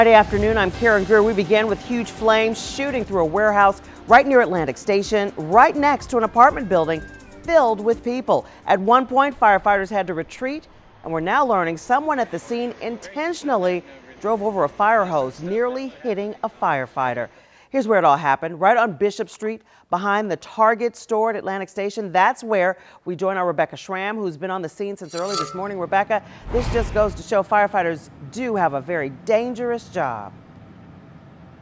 Friday afternoon, I'm Karen Greer. We began with huge flames shooting through a warehouse right near Atlantic Station, right next to an apartment building filled with people. At one point, firefighters had to retreat, and we're now learning someone at the scene intentionally drove over a fire hose, nearly hitting a firefighter. Here's where it all happened, right on Bishop Street, behind the Target store at Atlantic Station. That's where we join our Rebecca Schramm, who's been on the scene since early this morning. Rebecca, this just goes to show firefighters do have a very dangerous job.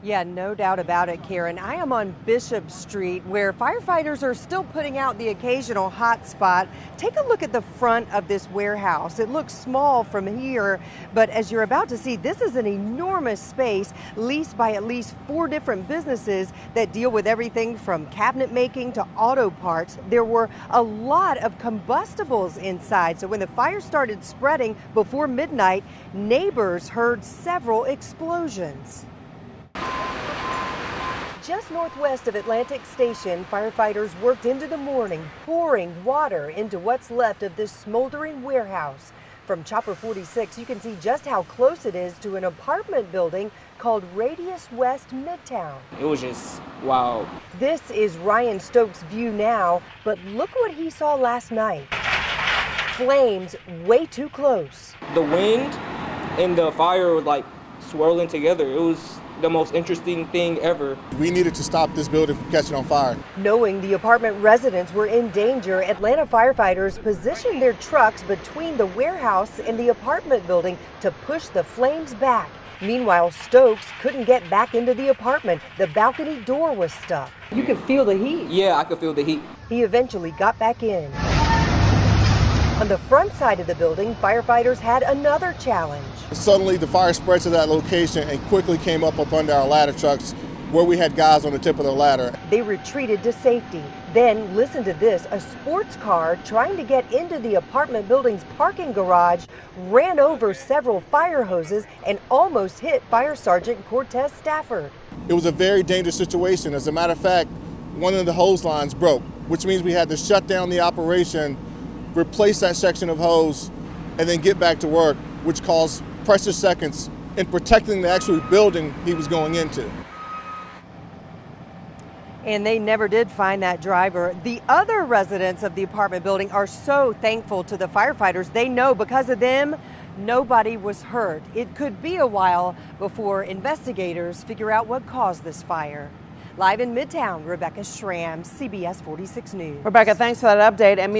Yeah, no doubt about it, Karen. I am on Bishop Street where firefighters are still putting out the occasional hot spot. Take a look at the front of this warehouse. It looks small from here, but as you're about to see, this is an enormous space leased by at least 4 different businesses that deal with everything from cabinet making to auto parts. There were a lot of combustibles inside, so when the fire started spreading before midnight, neighbors heard several explosions. Just northwest of Atlantic Station, firefighters worked into the morning, pouring water into what's left of this smoldering warehouse. From Chopper 46, you can see just how close it is to an apartment building called Radius West Midtown. It was just wow. This is Ryan Stokes' view now, but look what he saw last night. Flames way too close. The wind and the fire were like swirling together. It was the most interesting thing ever. We needed to stop this building from catching on fire. Knowing the apartment residents were in danger, Atlanta firefighters positioned their trucks between the warehouse and the apartment building to push the flames back. Meanwhile, Stokes couldn't get back into the apartment. The balcony door was stuck. You could feel the heat. Yeah, I could feel the heat. He eventually got back in. On the front side of the building, firefighters had another challenge. Suddenly, the fire spread to that location and quickly came up under our ladder trucks where we had guys on the tip of the ladder. They retreated to safety. Then, listen to this, a sports car trying to get into the apartment building's parking garage ran over several fire hoses and almost hit Fire Sergeant CORTEZ Stafford. It was a very dangerous situation. As a matter of fact, one of the hose lines broke, which means we had to shut down the operation, replace that section of hose, and then get back to work, which caused precious seconds in protecting the actual building he was going into. And they never did find that driver. The other residents of the apartment building are so thankful to the firefighters. They know because of them, nobody was hurt. It could be a while before investigators figure out what caused this fire. Live in Midtown, Rebecca Schramm, CBS 46 News. Rebecca, thanks for that update. And